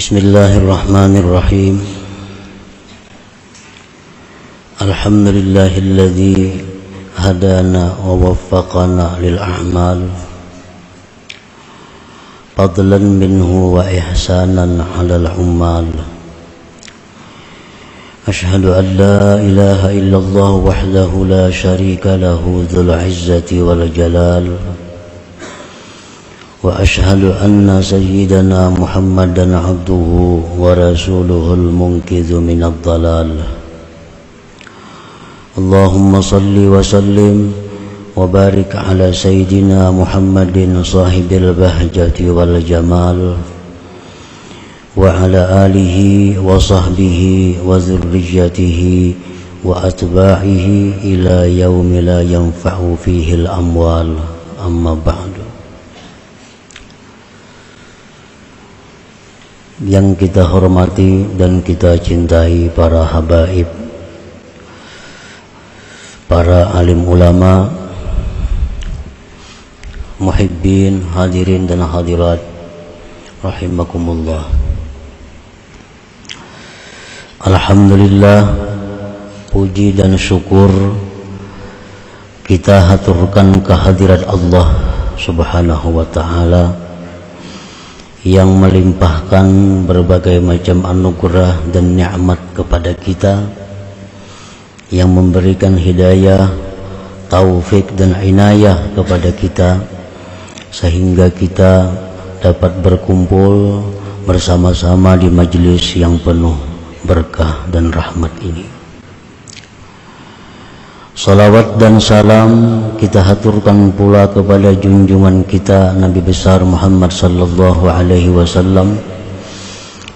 Bismillahirrahmanirrahim. Alhamdulillahilladzi hadana wa waffaqana lil a'mal fadlan minhu wa ihsanan 'alal ummal. Ashhadu an la ilaha illallah wahdahu la syarika lahu dzul 'izzati wal jalal. Wa ashhadu anna sayyidana Muhammadan abduhu wa rasuluhul munqidhu minadh dhalal. Allahumma salli wa sallim wa barik ala sayyidina Muhammadin sahibil bahjati wal jamal wa ala alihi wa sahbihi wa dzurriyyatihi wa atba'ihi ila yaumi la yanfa'u fihi al-amwal. Amma ba'du. Yang kita hormati dan kita cintai para habaib, para alim ulama, muhibbin, hadirin dan hadirat rahimakumullah. Alhamdulillah, puji dan syukur kita haturkan kehadirat Allah Subhanahu wa ta'ala yang melimpahkan berbagai macam anugerah dan nikmat kepada kita, yang memberikan hidayah, taufik dan inayah kepada kita, sehingga kita dapat berkumpul bersama-sama di majelis yang penuh berkah dan rahmat ini. Salawat dan salam kita haturkan pula kepada junjungan kita Nabi besar Muhammad sallallahu alaihi wasallam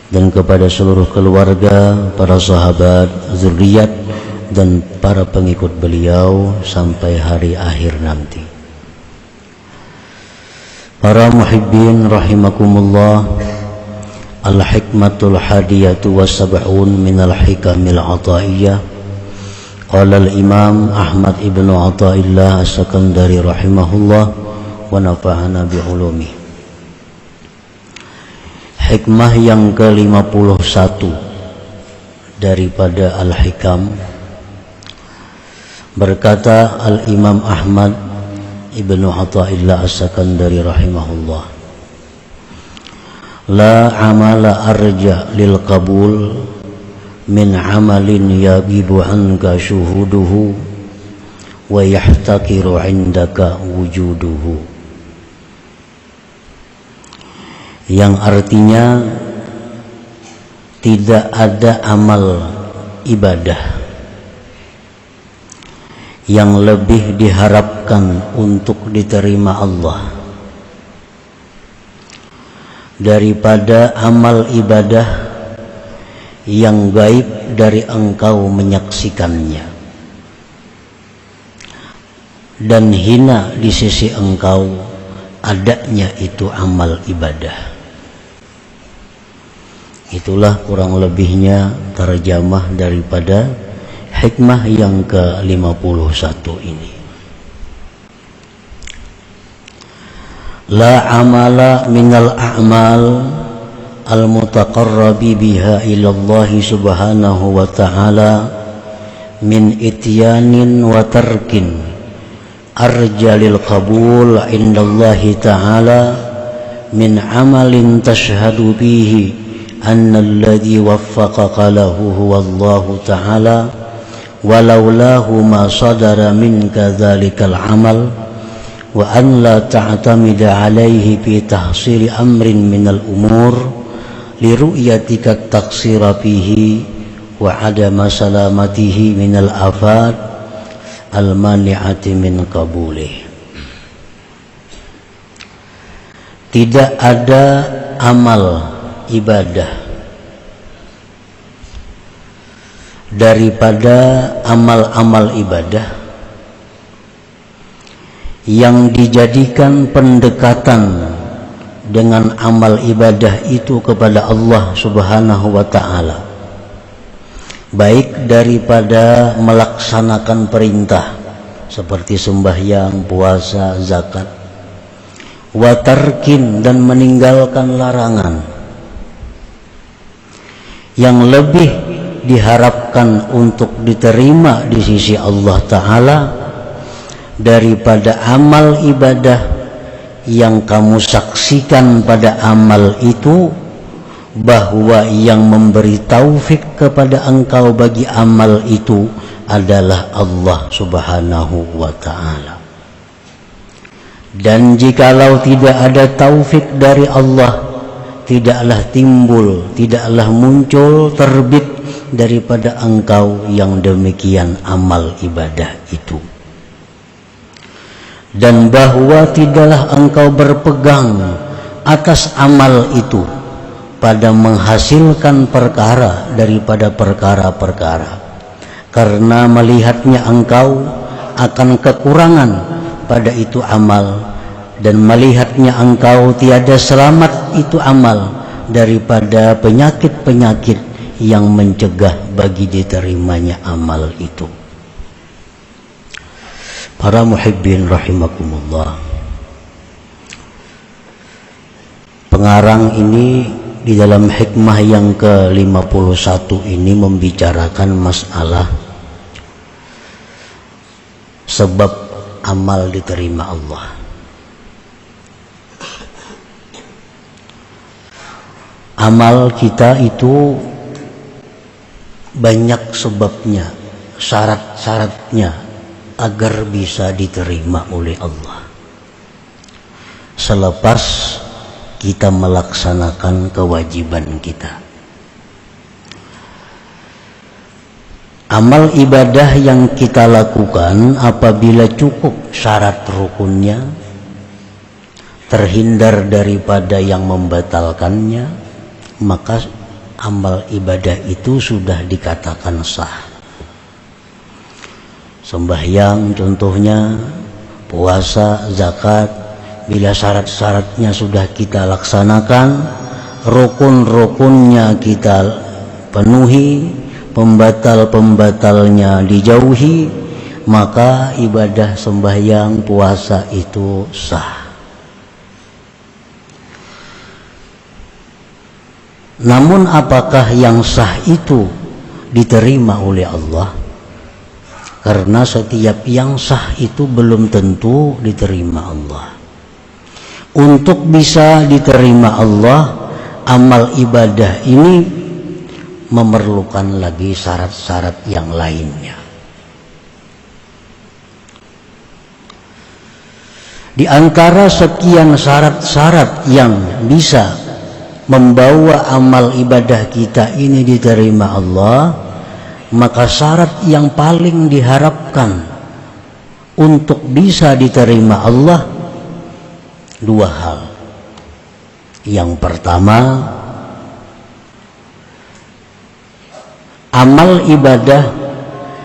dan kepada seluruh keluarga, para sahabat, zuriat dan para pengikut beliau sampai hari akhir nanti. Para muhibbin rahimakumullah, al-hikmatul hadiyatu was-sab'un minal hikamil ataiyah. Qala al-Imam Ahmad ibn Athaillah As-Sakandari rahimahullah wa nafa'ana bi'ulumi. Hikmah yang ke-51 daripada Al-Hikam, berkata al-Imam Ahmad ibn Athaillah As-Sakandari rahimahullah, la amala arja lil qabul min amalin yagibu anka syuhuduhu wa yahtakiru indaka wujuduhu. Yang artinya, tidak ada amal ibadah yang lebih diharapkan untuk diterima Allah daripada amal ibadah yang gaib dari engkau menyaksikannya, dan hina di sisi engkau adanya itu amal ibadah. Itulah kurang lebihnya terjemah daripada hikmah yang ke-51 ini. La amala minal a'mal al-mutaqarrabi biha ilallahi subhanahu wa ta'ala min ityanin wa tarkin arjalil qabul indallahi ta'ala min amalin tashhadu bihi anna alladhi waffaqaka lahu huwallahu ta'ala walaulahu ma sadara minka dhalikal amal wa an la ta'tamida alaihi fi tahsili amrin minal umur liru'yatika taksira fihi wa adama salamatihi minal afat al-mani'ati min qabulih. Tidak ada amal ibadah daripada amal-amal ibadah yang dijadikan pendekatan dengan amal ibadah itu kepada Allah Subhanahu wa ta'ala, baik daripada melaksanakan perintah seperti sembahyang, puasa, zakat, watarkin dan meninggalkan larangan, yang lebih diharapkan untuk diterima di sisi Allah Ta'ala daripada amal ibadah yang kamu saksikan pada amal itu, bahwa yang memberi taufik kepada engkau bagi amal itu adalah Allah Subhanahu wa Ta'ala. Dan jikalau tidak ada taufik dari Allah, tidaklah timbul, tidaklah muncul, terbit daripada engkau yang demikian amal ibadah itu. Dan bahwa tidaklah engkau berpegang atas amal itu pada menghasilkan perkara daripada perkara-perkara, karena melihatnya engkau akan kekurangan pada itu amal, dan melihatnya engkau tiada selamat itu amal daripada penyakit-penyakit yang mencegah bagi diterimanya amal itu. Para muhibbin rahimakumullah, pengarang ini di dalam hikmah yang ke-51 ini membicarakan masalah sebab amal diterima Allah. Amal kita itu banyak sebabnya, syarat-syaratnya agar bisa diterima oleh Allah, selepas kita melaksanakan kewajiban kita. Amal ibadah yang kita lakukan apabila cukup syarat rukunnya, terhindar daripada yang membatalkannya, maka amal ibadah itu sudah dikatakan sah. Sembahyang contohnya, puasa, zakat, bila syarat-syaratnya sudah kita laksanakan, rukun-rukunnya kita penuhi, pembatal-pembatalnya dijauhi, maka ibadah sembahyang, puasa itu sah. Namun apakah yang sah itu diterima oleh Allah? Karena setiap yang sah itu belum tentu diterima Allah. Untuk bisa diterima Allah, amal ibadah ini memerlukan lagi syarat-syarat yang lainnya. Di antara sekian syarat-syarat yang bisa membawa amal ibadah kita ini diterima Allah, maka syarat yang paling diharapkan untuk bisa diterima Allah dua hal. Yang pertama, amal ibadah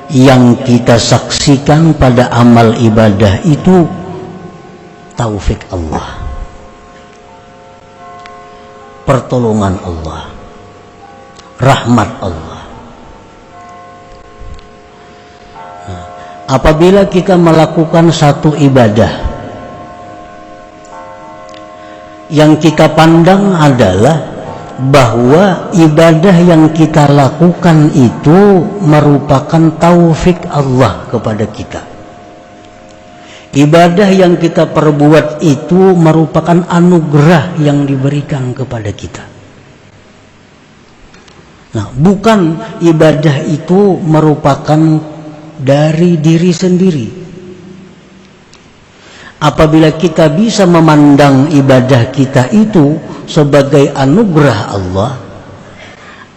yang kita saksikan pada amal ibadah itu taufik Allah, pertolongan Allah, rahmat Allah. Nah, apabila kita melakukan satu ibadah yang kita pandang adalah bahwa ibadah yang kita lakukan itu merupakan taufik Allah kepada kita, ibadah yang kita perbuat itu merupakan anugerah yang diberikan kepada kita. Nah, bukan ibadah itu merupakan dari diri sendiri. Apabila kita bisa memandang ibadah kita itu sebagai anugerah Allah,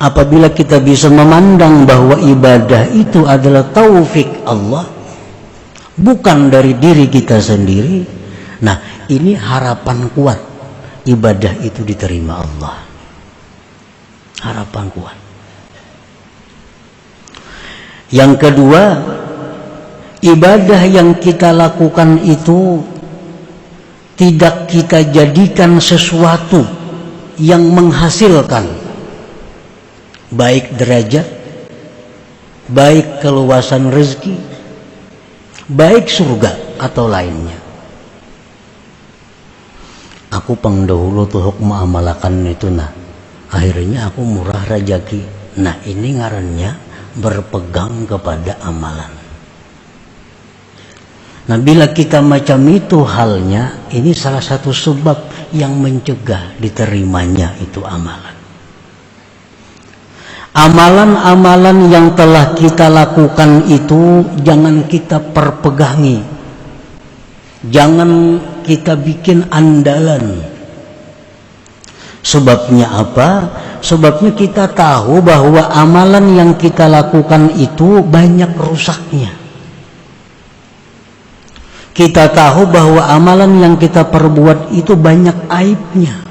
apabila kita bisa memandang bahwa ibadah itu adalah taufik Allah, bukan dari diri kita sendiri, nah ini harapan kuat ibadah itu diterima Allah. Harapan kuat. Yang kedua, ibadah yang kita lakukan itu tidak kita jadikan sesuatu yang menghasilkan baik derajat, baik keluasan rezeki, baik surga atau lainnya. Aku pangdahulu tuh hukma amalakan itu, nah akhirnya aku murah rezeki, Nah, ini ngarannya berpegang kepada amalan. Nah, bila kita macam itu halnya, ini salah satu sebab yang mencegah diterimanya itu amalan. Amalan-amalan yang telah kita lakukan itu jangan kita perpegangi, jangan kita bikin andalan. Sebabnya apa? Sebabnya kita tahu bahwa amalan yang kita lakukan itu banyak rusaknya. Kita tahu bahwa amalan yang kita perbuat itu banyak aibnya.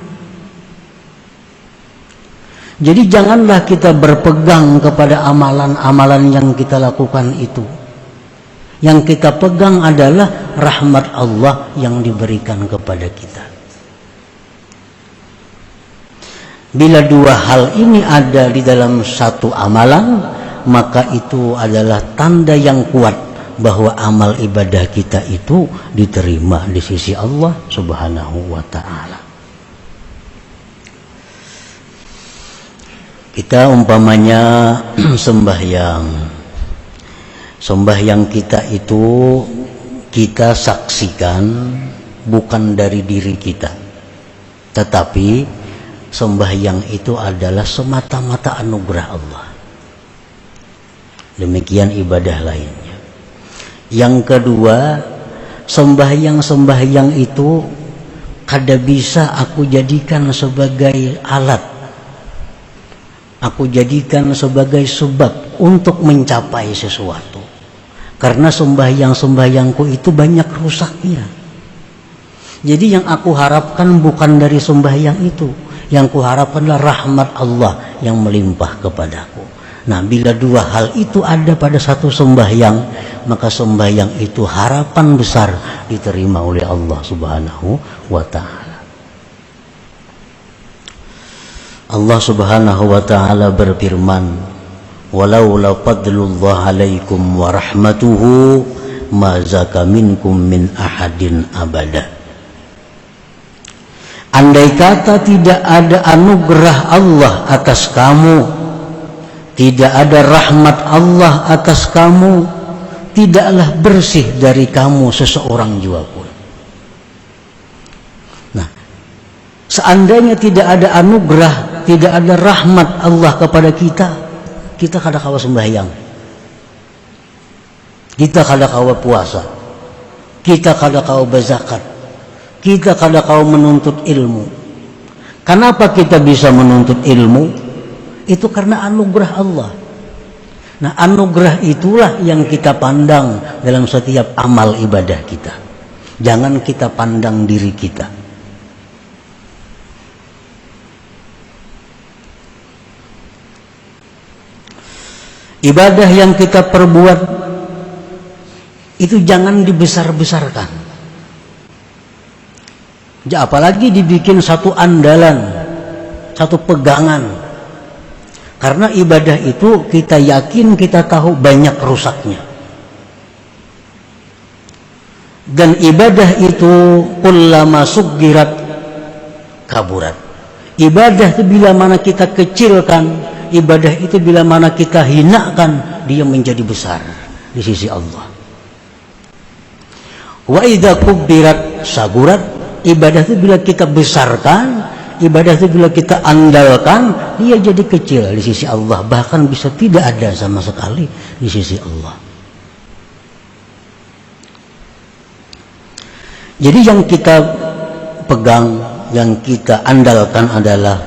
Jadi janganlah kita berpegang kepada amalan-amalan yang kita lakukan itu. Yang kita pegang adalah rahmat Allah yang diberikan kepada kita. Bila dua hal ini ada di dalam satu amalan, maka itu adalah tanda yang kuat bahwa amal ibadah kita itu diterima di sisi Allah Subhanahu wa ta'ala. Kita umpamanya sembahyang kita itu kita saksikan bukan dari diri kita, tetapi sembahyang itu adalah semata-mata anugerah Allah. Demikian ibadah lainnya. Yang kedua, sembahyang itu kada bisa aku jadikan sebagai alat, aku jadikan sebagai sebab untuk mencapai sesuatu. Karena sembahyangku itu banyak rusaknya. Jadi yang aku harapkan bukan dari sembahyang itu. Yang kuharapkan adalah rahmat Allah yang melimpah kepadaku. Nah, bila dua hal itu ada pada satu sembahyang, maka sembahyang itu harapan besar diterima oleh Allah Subhanahu wa ta'ala. Allah Subhanahu wa ta'ala berfirman, "Walaula fadlullah 'alaikum wa rahmatuhu ma zaka minkum min ahadin abada." Andai kata tidak ada anugerah Allah atas kamu, tidak ada rahmat Allah atas kamu, tidaklah bersih dari kamu seseorang jua pun. Nah, seandainya tidak ada anugerah, tidak ada rahmat Allah kepada kita, kita kada kawa sembahyang, kita kada kawa puasa, kita kada kawa berzakat, kita kada kawa menuntut ilmu. Kenapa kita bisa menuntut ilmu? Itu karena anugerah Allah. Nah, anugerah itulah yang kita pandang dalam setiap amal ibadah kita. Jangan kita pandang diri kita. Ibadah yang kita perbuat itu jangan dibesar-besarkan. Apalagi dibikin satu andalan, satu pegangan. Karena ibadah itu kita yakin, kita tahu banyak rusaknya. Dan ibadah itu kullama suggirat kaburat. Ibadah itu bila mana kita kecilkan, ibadah itu bila mana kita hinakan, dia menjadi besar di sisi Allah. Wa idza kubbirat sagurat. Ibadah itu bila kita besarkan, ibadah itu bila kita andalkan, dia jadi kecil di sisi Allah. Bahkan bisa tidak ada sama sekali di sisi Allah. Jadi yang kita pegang, yang kita andalkan adalah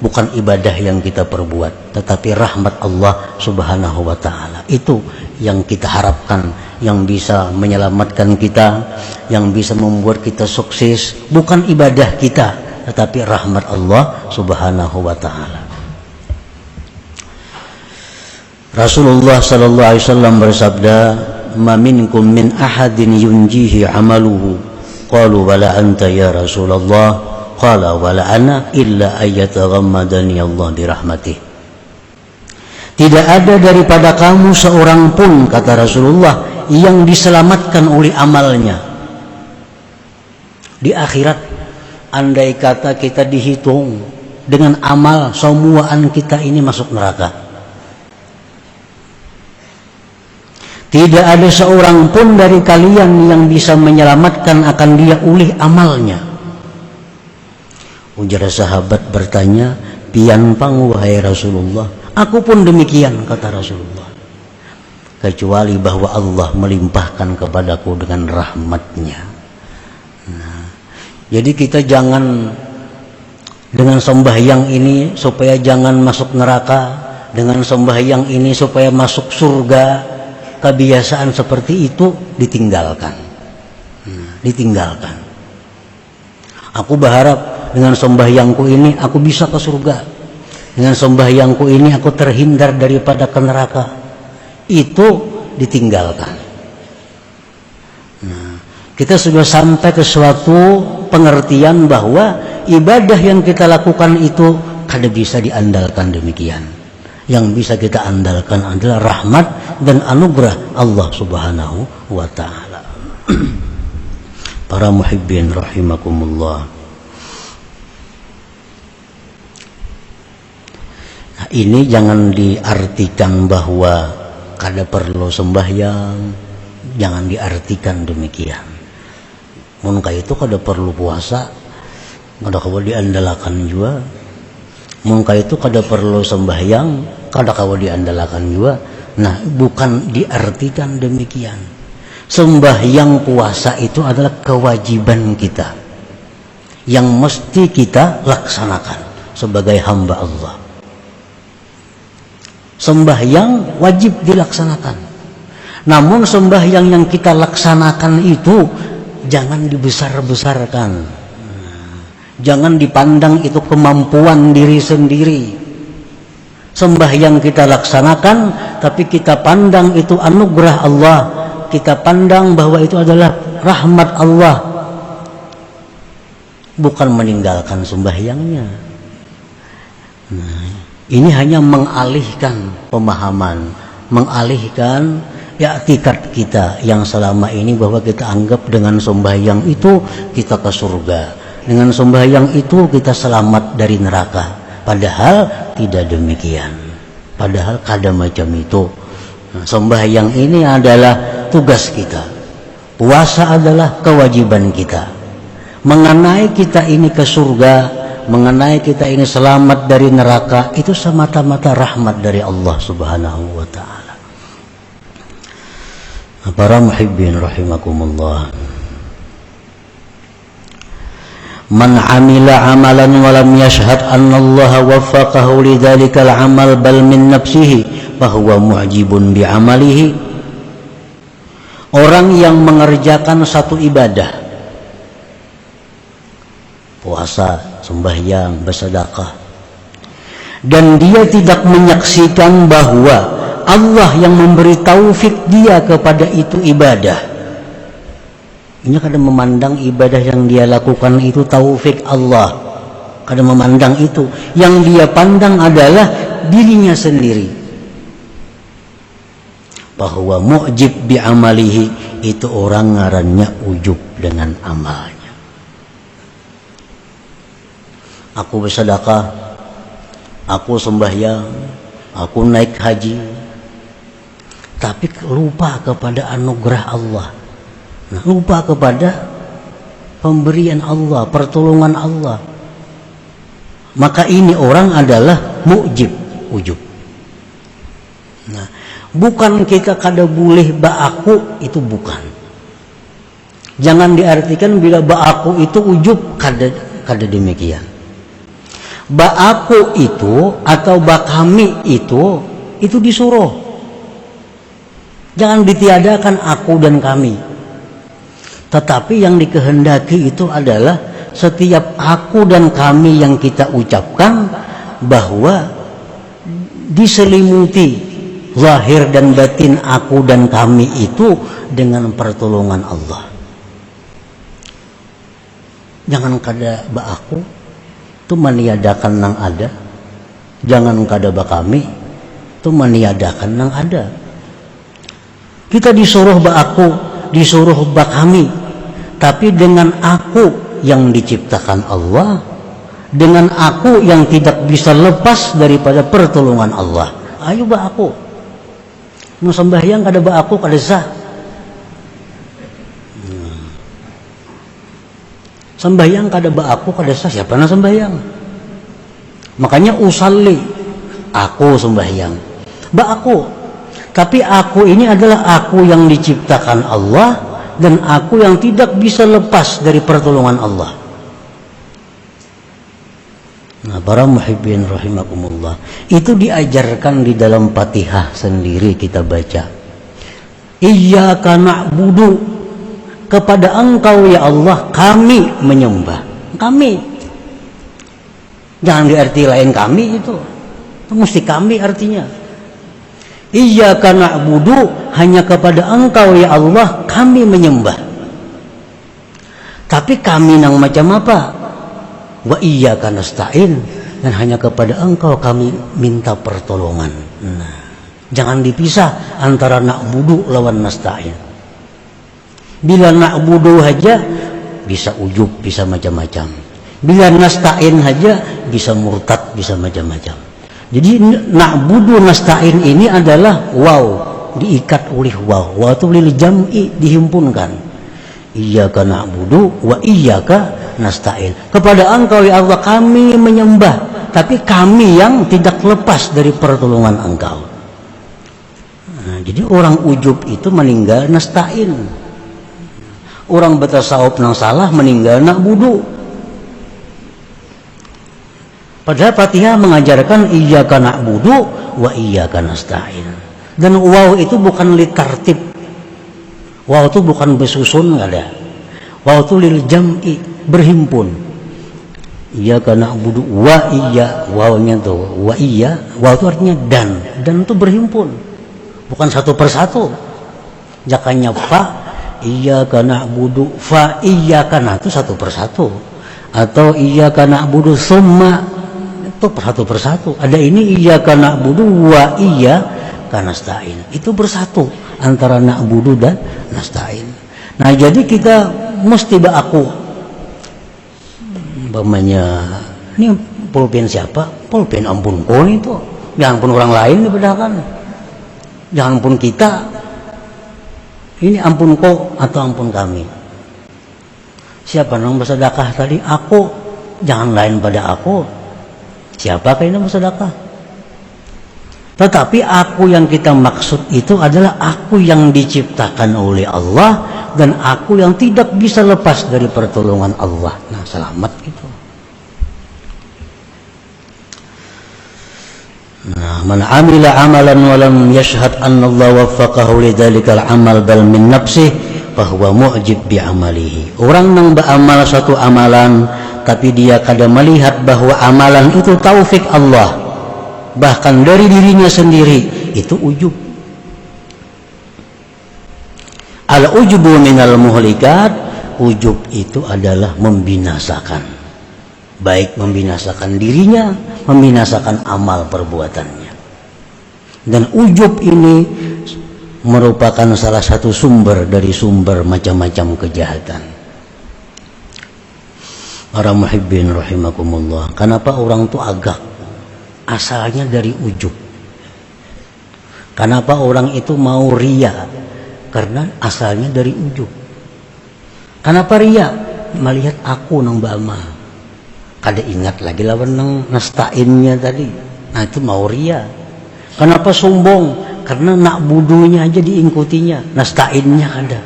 bukan ibadah yang kita perbuat, tetapi rahmat Allah Subhanahu wa ta'ala. Itu yang kita harapkan, yang bisa menyelamatkan kita, yang bisa membuat kita sukses. Bukan ibadah kita, tetapi rahmat Allah Subhanahu wa ta'ala. Rasulullah sallallahu alaihi wasallam bersabda, "Ma minkum min ahadin yunjihi amaluhu." Qalu wala anta ya Rasulullah. Qala wala ana illa ayyataghammadani Allah dirahmatih. Tidak ada daripada kamu seorang pun, kata Rasulullah, yang diselamatkan oleh amalnya di akhirat. Andai kata kita dihitung dengan amal semuaan kita ini masuk neraka. Tidak ada seorang pun dari kalian yang bisa menyelamatkan akan dia oleh amalnya. Ujar sahabat bertanya, pian-pang wahai Rasulullah. Aku pun demikian, kata Rasulullah. Kecuali bahwa Allah melimpahkan kepadaku dengan rahmatnya. Nah, jadi kita jangan dengan sembahyang ini supaya jangan masuk neraka, dengan sembahyang ini supaya masuk surga. Kebiasaan seperti itu ditinggalkan. Ditinggalkan. Aku berharap dengan sembahyangku ini aku bisa ke surga. Dengan sembahyangku ini aku terhindar daripada ke neraka. Itu ditinggalkan. Nah, kita sudah sampai ke suatu pengertian bahwa ibadah yang kita lakukan itu kada bisa diandalkan demikian. Yang bisa kita andalkan adalah rahmat dan anugerah Allah Subhanahu wa ta'ala. Para muhibbin rahimakumullah. Nah, ini jangan diartikan bahwa kada perlu sembahyang, jangan diartikan demikian. Mun itu kada perlu puasa, kada kawa diandalkan juga. Mun itu kada perlu sembahyang, kada kawa diandalkan juga. Nah, bukan diartikan demikian. Sembahyang puasa itu adalah kewajiban kita yang mesti kita laksanakan sebagai hamba Allah. Sembahyang wajib dilaksanakan. Namun sembahyang yang kita laksanakan itu jangan dibesar-besarkan. Jangan dipandang itu kemampuan diri sendiri. Sembahyang kita laksanakan, tapi kita pandang itu anugerah Allah. Kita pandang bahwa itu adalah rahmat Allah. Bukan meninggalkan sembahyangnya. Nah, ini hanya mengalihkan pemahaman, mengalihkan i'tikad kita yang selama ini bahwa kita anggap dengan sembahyang itu kita ke surga. Dengan sembahyang itu kita selamat dari neraka. Padahal tidak demikian. Padahal kada macam itu. Nah, sembahyang ini adalah tugas kita. Puasa adalah kewajiban kita. Mengenai kita ini ke surga, mengenai kita ini selamat dari neraka, itu semata-mata rahmat dari Allah Subhanahu wa ta'ala. Para muhibbin rahimakumullah. Man amila amalan wa lam yashhad anna Allah waffaqahu lidzalikal amal bal min nafsihi fahuwa mu'jibun bi amalihi. Orang yang mengerjakan satu ibadah, puasa, sembahyang, bersedekah, dan dia tidak menyaksikan bahwa Allah yang memberi taufik dia kepada itu ibadah. Ini kadang memandang ibadah yang dia lakukan itu taufik Allah. Kadang memandang itu. Yang dia pandang adalah dirinya sendiri. Bahwa mu'jib bi amalihi, itu orang ngarannya ujub dengan amalnya. Aku bersedekah, aku sembahyang, aku naik haji, tapi lupa kepada anugerah Allah. Nah, lupa kepada pemberian Allah, pertolongan Allah. Maka ini orang adalah mu'jib, ujub. Nah, bukan kita kada boleh ba'aku, itu bukan. Jangan diartikan bila ba'aku itu ujub, kada demikian. Ba'aku itu atau ba'kami itu disuruh. Jangan ditiadakan aku dan kami. Tetapi yang dikehendaki itu adalah setiap aku dan kami yang kita ucapkan bahwa diselimuti zahir dan batin aku dan kami itu dengan pertolongan Allah. Jangan kada ba'aku itu meniadakan nang ada. Jangan kada ba'kami itu meniadakan nang ada. Kita disuruh ba'aku, disuruh ba'kami, tapi dengan aku yang diciptakan Allah, dengan aku yang tidak bisa lepas daripada pertolongan Allah. Ayo ba aku nu sembahyang kada ba aku kada sah. Sembahyang kada ba aku kada sah, siapa na sembahyang? Makanya usalli, aku sembahyang ba aku. Tapi aku ini adalah aku yang diciptakan Allah dan aku yang tidak bisa lepas dari pertolongan Allah. Nah, para muhibbin rahimakumullah, itu diajarkan di dalam Fatihah sendiri kita baca. Iyyaka na'budu, kepada Engkau ya Allah kami menyembah. Kami. Jangan diarti lain kami itu mesti kami artinya. Iyyaka na'budu, hanya kepada Engkau ya Allah kami menyembah. Tapi kami nang macam apa? Wa iyyaka nasta'in, dan hanya kepada Engkau kami minta pertolongan. Nah, jangan dipisah antara na'budu lawan nasta'in. Bila na'budu aja bisa ujub, bisa macam-macam. Bila nasta'in aja bisa murtad, bisa macam-macam. Jadi na'budu nasta'in ini adalah waw, diikat oleh waw. Waw itu lil jam'i, dihimpunkan. Iyyaka na'budu wa iyyaka nasta'in. Kepada Engkau ya Allah kami menyembah, tapi kami yang tidak lepas dari pertolongan Engkau. Nah, jadi orang ujub itu meninggal nasta'in. Orang bertasawuf nang salah meninggal na'budu. Padahal Fatihah mengajarkan iyyaka na'budu wa iyyaka nasta'in. Dan waw itu bukan litartib. Waw itu bukan bersusun, enggak ada. Waw itu lil jam'i, berhimpun. Iyyaka na'budu wa iyya, wawnya tuh wa iyya, waw itu artinya dan itu berhimpun. Bukan satu persatu. Jakanya fa, iyyaka na'budu fa iyyaka, nah itu satu persatu. Atau iyyaka na'budu summa, itu persatu persatu. Ada ini iyyaka na'budu wa iyyaka nasta'in. Itu bersatu antara na'budu dan nasta'in. Nah, jadi kita mesti aku umpamanya ini pulpen siapa? Pulpen ampun kau itu. Jangan pun orang lain dibedakan. Jangan pun kita. Ini ampun kau atau ampun kami. Siapa yang bersedekah tadi? Aku. Jangan lain pada aku. Siapa yang bersedekah? Tetapi aku yang kita maksud itu adalah aku yang diciptakan oleh Allah dan aku yang tidak bisa lepas dari pertolongan Allah. Nah, selamat itu. Nah, man amila amalan wa lam yashhad anna Allah waffaqahu lidzalikal amal bal min nafsihi fa huwa mu'jib bi amalihi. Orang yang beramal satu amalan tapi dia kada melihat bahwa amalan itu taufik Allah, bahkan dari dirinya sendiri, itu ujub. Al-ujubu minal muhlikat, ujub itu adalah membinasakan, baik membinasakan dirinya, membinasakan amal perbuatannya. Dan ujub ini merupakan salah satu sumber dari sumber macam-macam kejahatan. Para muhibbin rahimakumullah, kenapa orang itu agak asalnya dari ujub? Kenapa orang itu mau ria? Karena asalnya dari ujub. Kenapa ria? Melihat aku nang bama. Kada ingat lagi lawan nang nasta'innya tadi. Nah, itu mau ria. Kenapa sombong? Karena na'budunya aja diingkutinya, nasta'innya kada.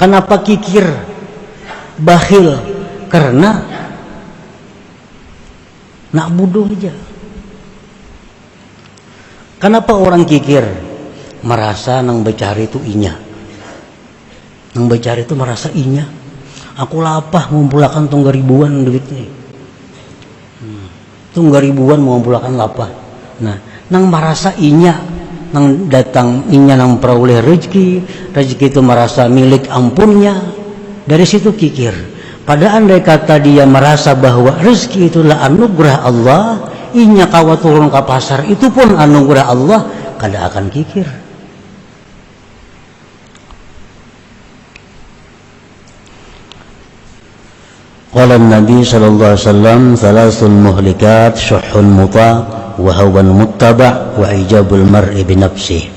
Kenapa kikir? Bakhil? Karena na'budu aja. Kenapa orang kikir? Merasa nang becari itu inya. Nang becari itu merasa inya. Aku lapah mengumpulkan tunggal ribuan duit nih. Tunggal ribuan mengumpulkan lapah. Nah, nang merasa inya, nang datang inya nang peroleh rezeki, rezeki itu merasa milik ampunnya. Dari situ kikir. Pada andai kata dia merasa bahwa rezeki itulah anugerah Allah, inya kawa turun ke pasar itu pun anugerah Allah, kada akan kikir. Qala Nabi sallallahu alaihi wasallam thalathul muhlikat syuhun muta wa hawan muttaba wa ijabul mar'i bi nafsihi.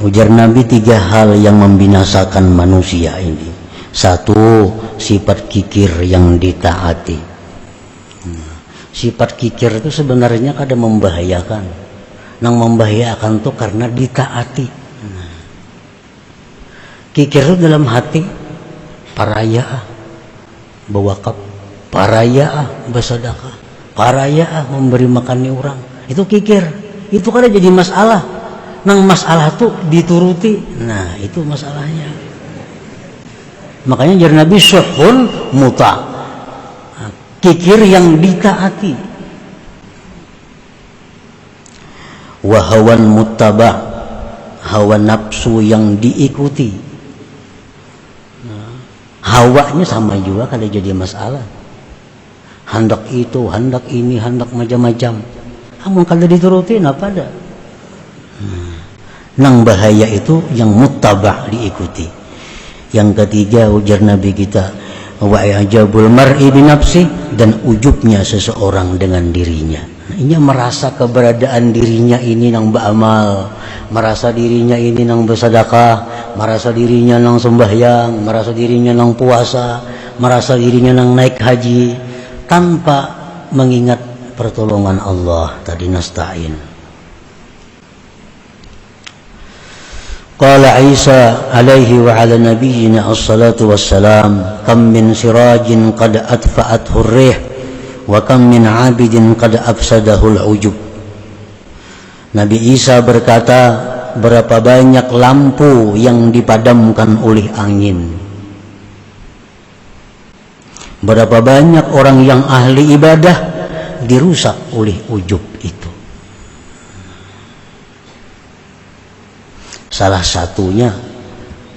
Ujar Nabi 3 hal yang membinasakan manusia ini. 1, sifat kikir yang ditaati. Sifat kikir itu sebenarnya kadang membahayakan. Nang membahayakan tuh karena ditaati. Kikir itu dalam hati paraya bewakaf, paraya bersedekah, paraya memberi makan orang. Itu kikir. Itu kan jadi masalah. Nang masalah tuh dituruti. Nah, itu masalahnya. Makanya jar Nabi syuhun muta. Kikir yang ditaati. Wa hawan muttaba, hawa nafsu yang diikuti. Hawanya sama juga kalau jadi masalah. Hendak itu, hendak ini, hendak macam-macam. Namun kalau diturutin apa ada? Nang bahaya itu yang muttaba diikuti. Yang ketiga ujar Nabi kita, wa ajabul mar'i bi nafsi, dan ujubnya seseorang dengan dirinya. Ini merasa keberadaan dirinya ini nang beramal, merasa dirinya ini nang bersedekah, merasa dirinya nang sembahyang, merasa dirinya nang puasa, merasa dirinya nang naik haji, tanpa mengingat pertolongan Allah. Tadi nasta'in. Qala Isa alaihi wa ala nabiyyina as-salatu wassalam, kam min sirajin qad atfa'athu ar-rih wa kam min 'abidin qad afsadahu al-ujub. Nabi Isa berkata, berapa banyak lampu yang dipadamkan oleh angin, berapa banyak orang yang ahli ibadah dirusak oleh ujub itu. Salah satunya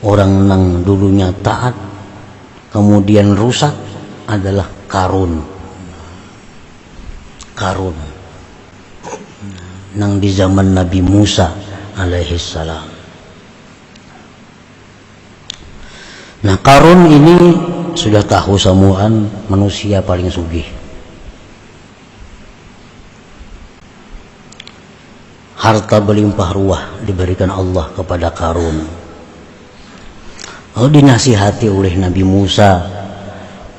orang yang dulunya taat kemudian rusak adalah Qarun. Qarun nang di zaman Nabi Musa alaihi salam. Nah, Qarun ini sudah tahu semuaan manusia paling sugih. Harta berlimpah ruah diberikan Allah kepada Qarun. Lalu dinasihati oleh Nabi Musa.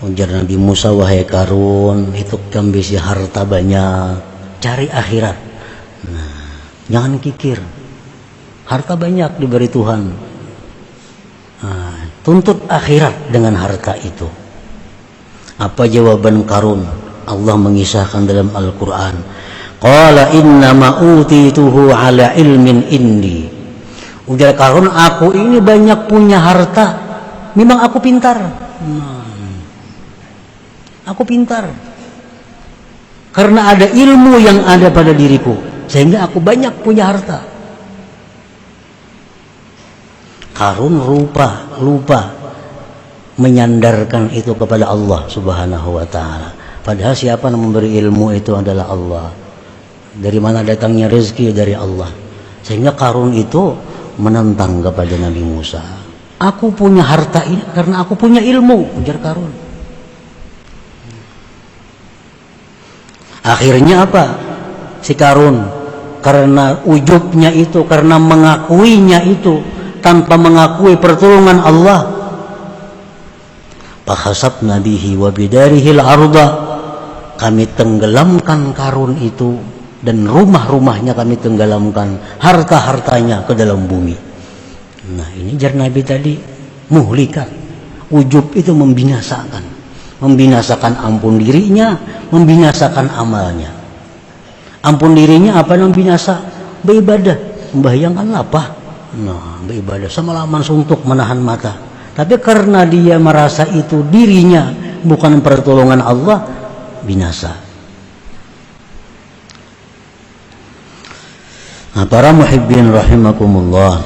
Ujar Nabi Musa, wahai Qarun, itu kan bisa harta banyak, cari akhirat. Nah, jangan kikir. Harta banyak diberi Tuhan. Nah, tuntut akhirat dengan harta itu. Apa jawaban Qarun? Allah mengisahkan dalam Al-Quran. Qala innama utituhu ala ilmin indi. Ujar Qarun, aku ini banyak punya harta. Memang aku pintar. Aku pintar. Karena ada ilmu yang ada pada diriku. Sehingga aku banyak punya harta. Qarun lupa menyandarkan itu kepada Allah subhanahu wa ta'ala. Padahal siapa yang memberi ilmu itu adalah Allah. Dari mana datangnya rezeki? Dari Allah. Sehingga Qarun itu menentang kepada Nabi Musa. Aku punya harta ini karena aku punya ilmu, ujar Qarun. Akhirnya apa? Si Qarun karena ujubnya itu, karena mengakuinya itu tanpa mengakui pertolongan Allah, fakhasafna bihi wa bidarihil arda, kami tenggelamkan Qarun itu dan rumah-rumahnya kami tenggelamkan, harta-hartanya ke dalam bumi. Nah, ini jar Nabi tadi, muhlikat. Ujub itu membinasakan ampun dirinya, membinasakan amalnya. Ampun dirinya apa yang binasa? Beribadah, membayangkan apa? Nah, beribadah semalaman suntuk menahan mata. Tapi karena dia merasa itu dirinya bukan pertolongan Allah, binasa. Nah, para muhibbin rahimakumullah.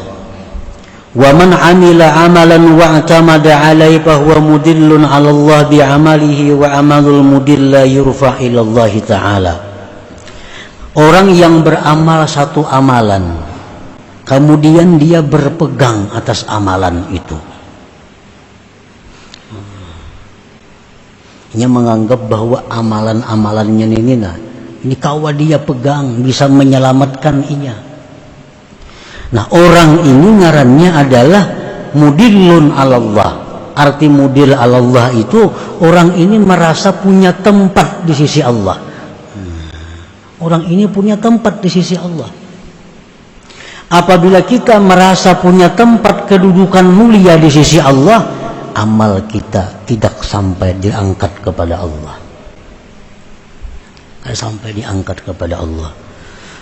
Wa man amila amalan wa'tamada 'alaihi fa huwa mudillun 'ala Allah bi 'amalihi wa amalul mudilla yurfa' ila Allah taala. Orang yang beramal satu amalan, kemudian dia berpegang atas amalan itu. Ia menganggap bahwa amalan-amalannya ini kawa dia pegang bisa menyelamatkan inya. Nah, orang ini ngarannya adalah mudillun alallah. Arti mudil alallah itu orang ini merasa punya tempat di sisi Allah. Orang ini punya tempat di sisi Allah. Apabila kita merasa punya tempat kedudukan mulia di sisi Allah, amal kita tidak sampai diangkat kepada Allah. Tidak sampai diangkat kepada Allah.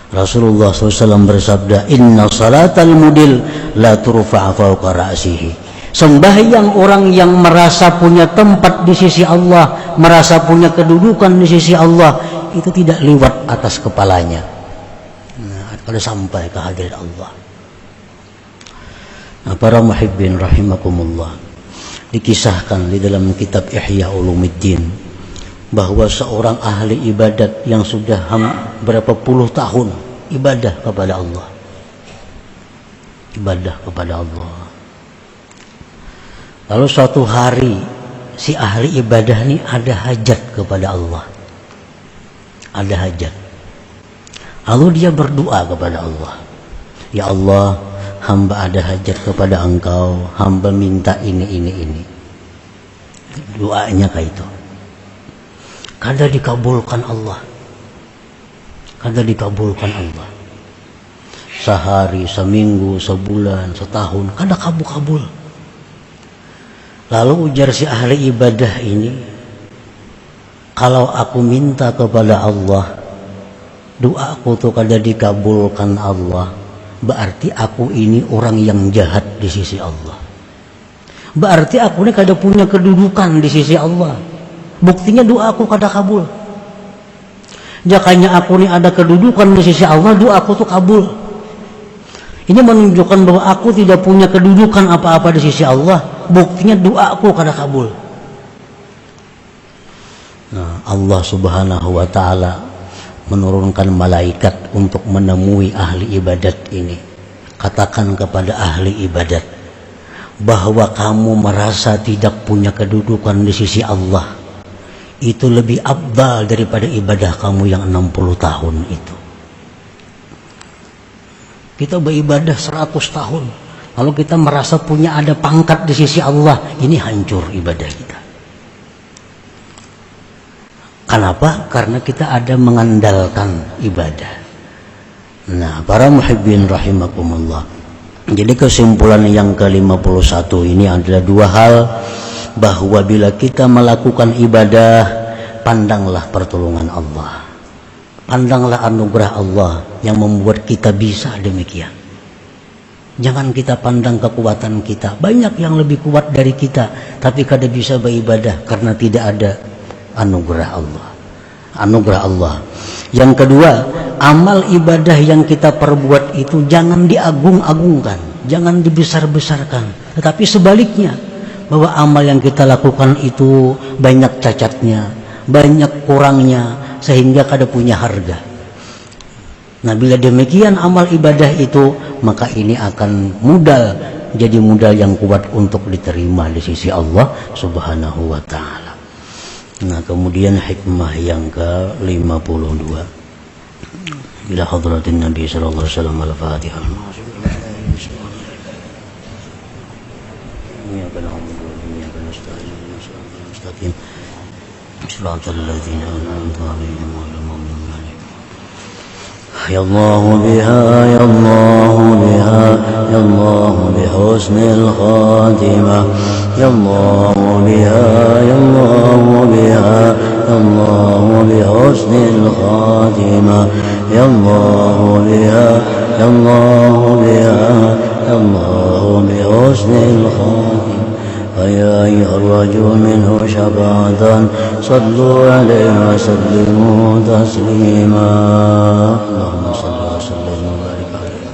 Rasulullah SAW bersabda, Inna salatal mudil la turfa'a fawqa ra'sihi. Sembahyang orang yang merasa punya tempat di sisi Allah, merasa punya kedudukan di sisi Allah, itu tidak liwat atas kepalanya. Nah, kalau sampai ke hadirat Allah. Nah, para muhibbin rahimakumullah, dikisahkan di dalam kitab Ihya Ulumuddin bahwa seorang ahli ibadat yang sudah berapa puluh tahun ibadah kepada Allah, lalu suatu hari si ahli ibadah ini ada hajat kepada Allah, ada hajat. Lalu dia berdoa kepada Allah, ya Allah, hamba ada hajat kepada Engkau, hamba minta ini. Doanya kayak itu. Kada dikabulkan Allah. Sehari, seminggu, sebulan, setahun, kada kabul. Lalu ujar si ahli ibadah ini, kalau aku minta kepada Allah, doaku tuh kada dikabulkan Allah, berarti aku ini orang yang jahat di sisi Allah. Berarti aku ini kada punya kedudukan di sisi Allah. Buktinya doaku kada kabul. Jakanya aku ini ada kedudukan di sisi Allah, doaku tuh kabul. Ini menunjukkan bahwa aku tidak punya kedudukan apa-apa di sisi Allah. Buktinya doaku kada kabul. Nah, Allah Subhanahu wa ta'ala menurunkan malaikat untuk menemui ahli ibadat ini. Katakan kepada ahli ibadat bahwa kamu merasa tidak punya kedudukan di sisi Allah, itu lebih afdal daripada ibadah kamu yang 60 tahun itu. Kita beribadah 100 tahun, lalu kita merasa punya ada pangkat di sisi Allah, ini hancur ibadah kita. Kenapa? Karena kita ada mengandalkan ibadah. Nah, para muhibbin rahimakumullah, jadi kesimpulan yang ke-51 ini adalah dua hal, bahwa bila kita melakukan ibadah, pandanglah pertolongan Allah, pandanglah anugerah Allah yang membuat kita bisa demikian. Jangan kita pandang kekuatan kita. Banyak yang lebih kuat dari kita, tapi kada bisa beribadah karena tidak ada anugerah Allah. Yang kedua, amal ibadah yang kita perbuat itu jangan diagung-agungkan, jangan dibesar-besarkan, tetapi sebaliknya, bahwa amal yang kita lakukan itu banyak cacatnya, banyak kurangnya, sehingga kada punya harga. Nah, bila demikian amal ibadah itu, maka ini akan jadi modal yang kuat untuk diterima di sisi Allah Subhanahu wa ta'ala. Nah, kemudian hikmah yang ke-52 ila hadratin Nabi sallallahu alaihi wasallam. Al-Fatihah. يا الله بها يا الله بها يا الله بحسن الخاتمة يا الله بها يا الله بها يا الله بحسن الخاتمة يا الله بها يا الله بها يا الله بحسن الخاتمة فيا أيها الرجل منه شفاعة صلوا عليه وسلموا تسليما اللهم صل وسلم وبارك عليه